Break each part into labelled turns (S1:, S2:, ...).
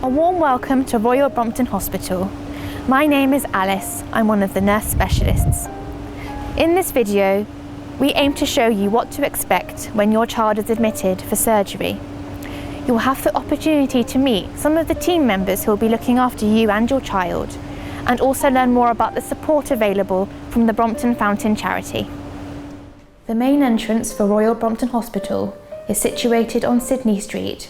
S1: A warm welcome to Royal Brompton Hospital. My name is Alice, I'm one of the nurse specialists. In this video, we aim to show you what to expect when your child is admitted for surgery. You'll have the opportunity to meet some of the team members who will be looking after you and your child, and also learn more about the support available from the Brompton Fountain charity. The main entrance for Royal Brompton Hospital is situated on Sydney Street.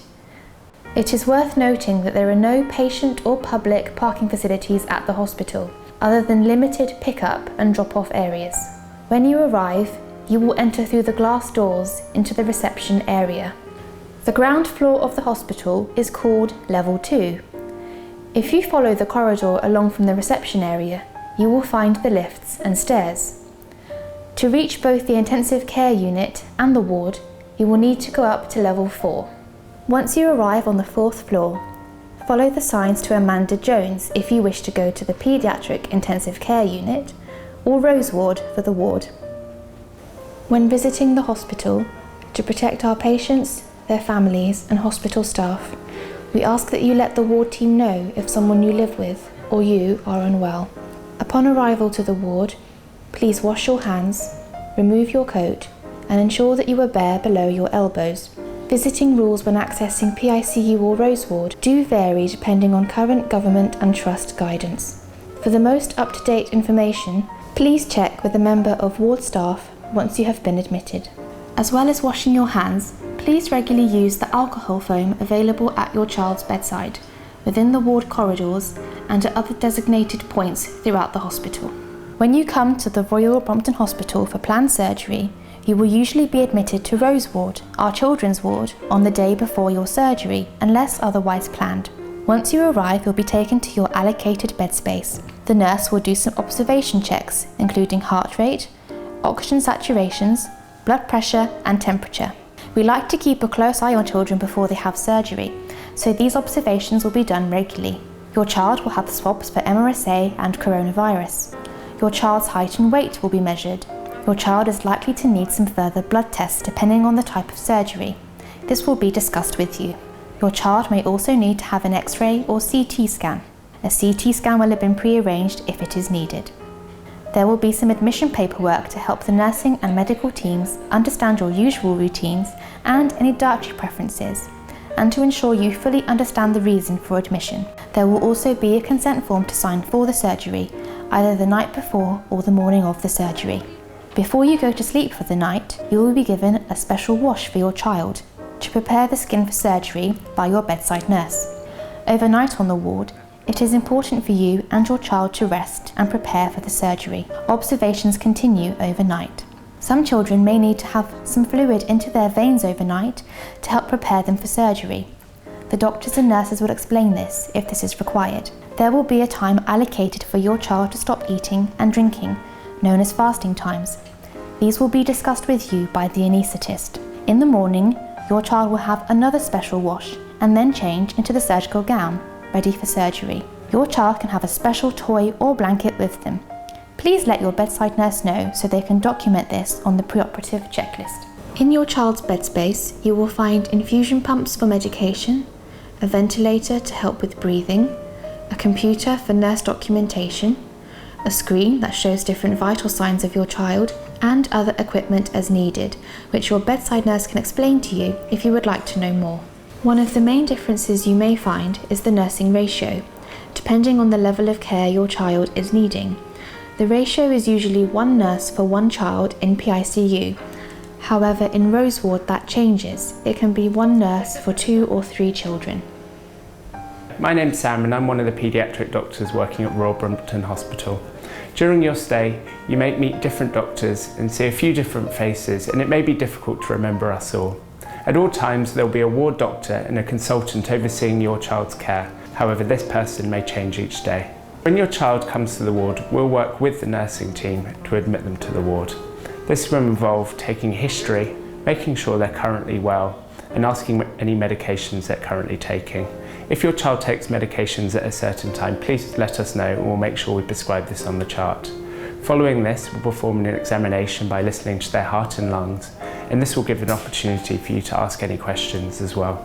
S1: It is worth noting that there are no patient or public parking facilities at the hospital, other than limited pick-up and drop-off areas. When you arrive, you will enter through the glass doors into the reception area. The ground floor of the hospital is called Level 2. If you follow the corridor along from the reception area, you will find the lifts and stairs. To reach both the intensive care unit and the ward, you will need to go up to Level 4. Once you arrive on the 4th floor, follow the signs to Amanda Jones if you wish to go to the Paediatric intensive care unit, or Rose Ward for the ward. When visiting the hospital, to protect our patients, their families and hospital staff, we ask that you let the ward team know if someone you live with or you are unwell. Upon arrival to the ward, please wash your hands, remove your coat, and ensure that you are bare below your elbows. Visiting rules when accessing PICU or Rose Ward do vary depending on current government and trust guidance. For the most up-to-date information, please check with a member of ward staff once you have been admitted. As well as washing your hands, please regularly use the alcohol foam available at your child's bedside, within the ward corridors and at other designated points throughout the hospital. When you come to the Royal Brompton Hospital for planned surgery, you will usually be admitted to Rose Ward, our children's ward, on the day before your surgery, unless otherwise planned. Once you arrive, you'll be taken to your allocated bed space. The nurse will do some observation checks, including heart rate, oxygen saturations, blood pressure and temperature. We like to keep a close eye on children before they have surgery, so these observations will be done regularly. Your child will have swabs for MRSA and coronavirus. Your child's height and weight will be measured. Your child is likely to need some further blood tests depending on the type of surgery. This will be discussed with you. Your child may also need to have an X-ray or CT scan. A CT scan will have been pre-arranged if it is needed. There will be some admission paperwork to help the nursing and medical teams understand your usual routines and any dietary preferences, and to ensure you fully understand the reason for admission. There will also be a consent form to sign for the surgery, either the night before or the morning of the surgery. Before you go to sleep for the night, you will be given a special wash for your child to prepare the skin for surgery by your bedside nurse. Overnight on the ward, it is important for you and your child to rest and prepare for the surgery. Observations continue overnight. Some children may need to have some fluid into their veins overnight to help prepare them for surgery. The doctors and nurses will explain this if this is required. There will be a time allocated for your child to stop eating and drinking, known as fasting times. These will be discussed with you by the anaesthetist. In the morning, your child will have another special wash and then change into the surgical gown, ready for surgery. Your child can have a special toy or blanket with them. Please let your bedside nurse know so they can document this on the preoperative checklist. In your child's bed space, you will find infusion pumps for medication, a ventilator to help with breathing, a computer for nurse documentation, a screen that shows different vital signs of your child, and other equipment as needed, which your bedside nurse can explain to you if you would like to know more. One of the main differences you may find is the nursing ratio, depending on the level of care your child is needing. The ratio is usually one nurse for one child in PICU. However, in Rose Ward that changes. It can be one nurse for 2 or 3 children.
S2: My name's Sam and I'm one of the paediatric doctors working at Royal Brompton Hospital. During your stay, you may meet different doctors and see a few different faces, and it may be difficult to remember us all. At all times, there will be a ward doctor and a consultant overseeing your child's care. However, this person may change each day. When your child comes to the ward, we'll work with the nursing team to admit them to the ward. This will involve taking history, making sure they're currently well, and asking any medications they're currently taking. If your child takes medications at a certain time, please let us know and we'll make sure we prescribe this on the chart. Following this, we'll perform an examination by listening to their heart and lungs and this will give an opportunity for you to ask any questions as well.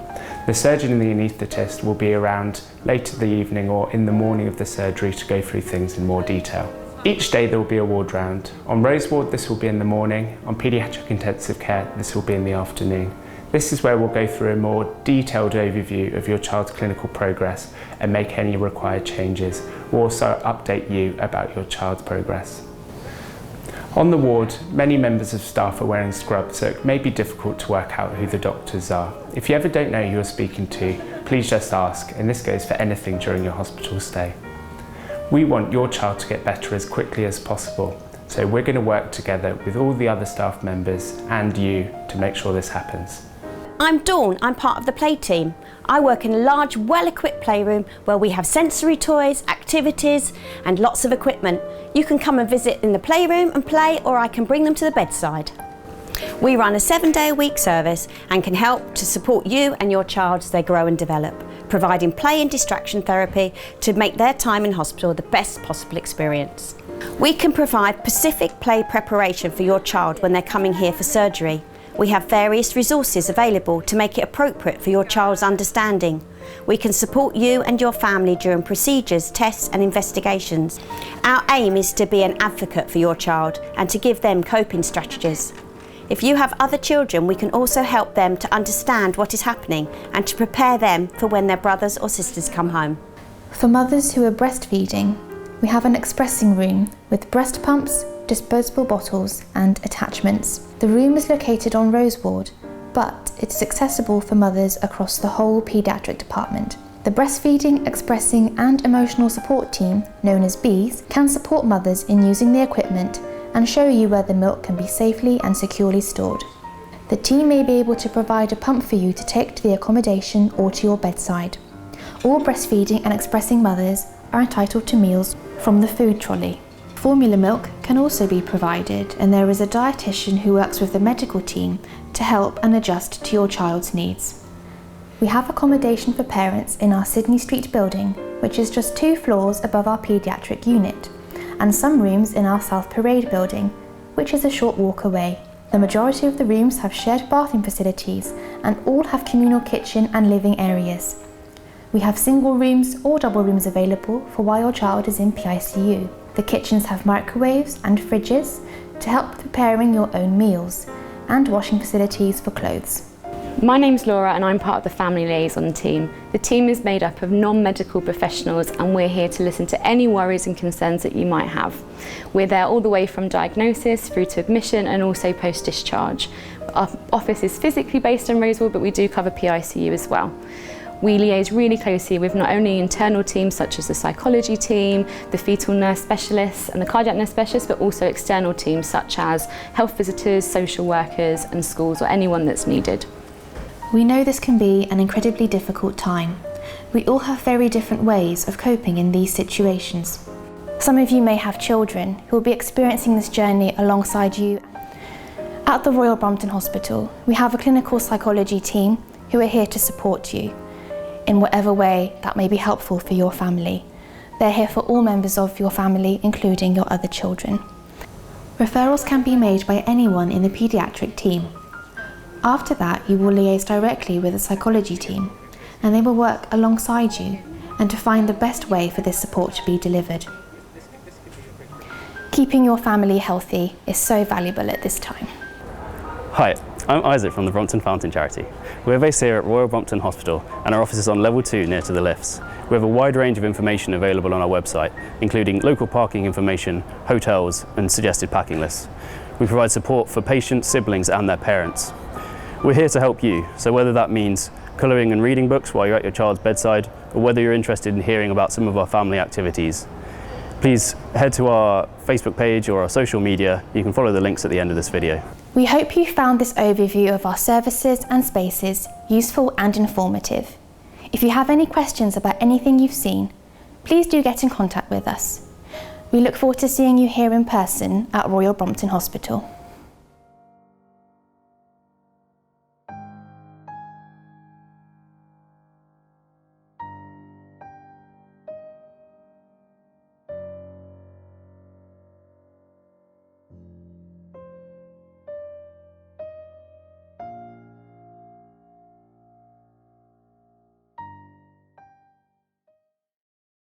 S2: The surgeon and the anaesthetist will be around late in the evening or in the morning of the surgery to go through things in more detail. Each day there will be a ward round. On Rose Ward this will be in the morning, on Paediatric Intensive Care this will be in the afternoon. This is where we'll go through a more detailed overview of your child's clinical progress and make any required changes. We'll also update you about your child's progress. On the ward, many members of staff are wearing scrubs, so it may be difficult to work out who the doctors are. If you ever don't know who you're speaking to, please just ask, and this goes for anything during your hospital stay. We want your child to get better as quickly as possible, so we're going to work together with all the other staff members and you to make sure this happens.
S3: I'm Dawn, I'm part of the play team. I work in a large, well-equipped playroom where we have sensory toys, activities and lots of equipment. You can come and visit in the playroom and play, or I can bring them to the bedside. We run a 7-day-a-week service and can help to support you and your child as they grow and develop, providing play and distraction therapy to make their time in hospital the best possible experience. We can provide specific play preparation for your child when they're coming here for surgery. We have various resources available to make it appropriate for your child's understanding. We can support you and your family during procedures, tests and investigations. Our aim is to be an advocate for your child and to give them coping strategies. If you have other children, we can also help them to understand what is happening and to prepare them for when their brothers or sisters come home.
S1: For mothers who are breastfeeding, we have an expressing room with breast pumps, disposable bottles and attachments. The room is located on Rose Ward, but it is accessible for mothers across the whole paediatric department. The breastfeeding, expressing and emotional support team, known as BEES, can support mothers in using the equipment and show you where the milk can be safely and securely stored. The team may be able to provide a pump for you to take to the accommodation or to your bedside. All breastfeeding and expressing mothers are entitled to meals from the food trolley. Formula milk can also be provided, and there is a dietitian who works with the medical team to help and adjust to your child's needs. We have accommodation for parents in our Sydney Street building, which is just 2 floors above our paediatric unit, and some rooms in our South Parade building, which is a short walk away. The majority of the rooms have shared bathroom facilities and all have communal kitchen and living areas. We have single rooms or double rooms available for while your child is in PICU. The kitchens have microwaves and fridges to help with preparing your own meals, and washing facilities for clothes.
S4: My name's Laura and I'm part of the family liaison team. The team is made up of non-medical professionals and we're here to listen to any worries and concerns that you might have. We're there all the way from diagnosis through to admission and also post-discharge. Our office is physically based in Rose Ward, but we do cover PICU as well. We liaise really closely with not only internal teams such as the psychology team, the fetal nurse specialists and the cardiac nurse specialists, but also external teams such as health visitors, social workers and schools, or anyone that's needed.
S1: We know this can be an incredibly difficult time. We all have very different ways of coping in these situations. Some of you may have children who will be experiencing this journey alongside you. At the Royal Brompton Hospital, we have a clinical psychology team who are here to support you in whatever way that may be helpful for your family. They're here for all members of your family, including your other children. Referrals can be made by anyone in the paediatric team. After that, you will liaise directly with the psychology team, and they will work alongside you and to find the best way for this support to be delivered. Keeping your family healthy is so valuable at this time.
S5: Hi, I'm Isaac from the Brompton Fountain Charity. We're based here at Royal Brompton Hospital and our office is on level 2 near to the lifts. We have a wide range of information available on our website, including local parking information, hotels and suggested packing lists. We provide support for patients, siblings and their parents. We're here to help you, so whether that means colouring and reading books while you're at your child's bedside, or whether you're interested in hearing about some of our family activities, please head to our Facebook page or our social media. You can follow the links at the end of this video.
S1: We hope you found this overview of our services and spaces useful and informative. If you have any questions about anything you've seen, please do get in contact with us. We look forward to seeing you here in person at Royal Brompton Hospital.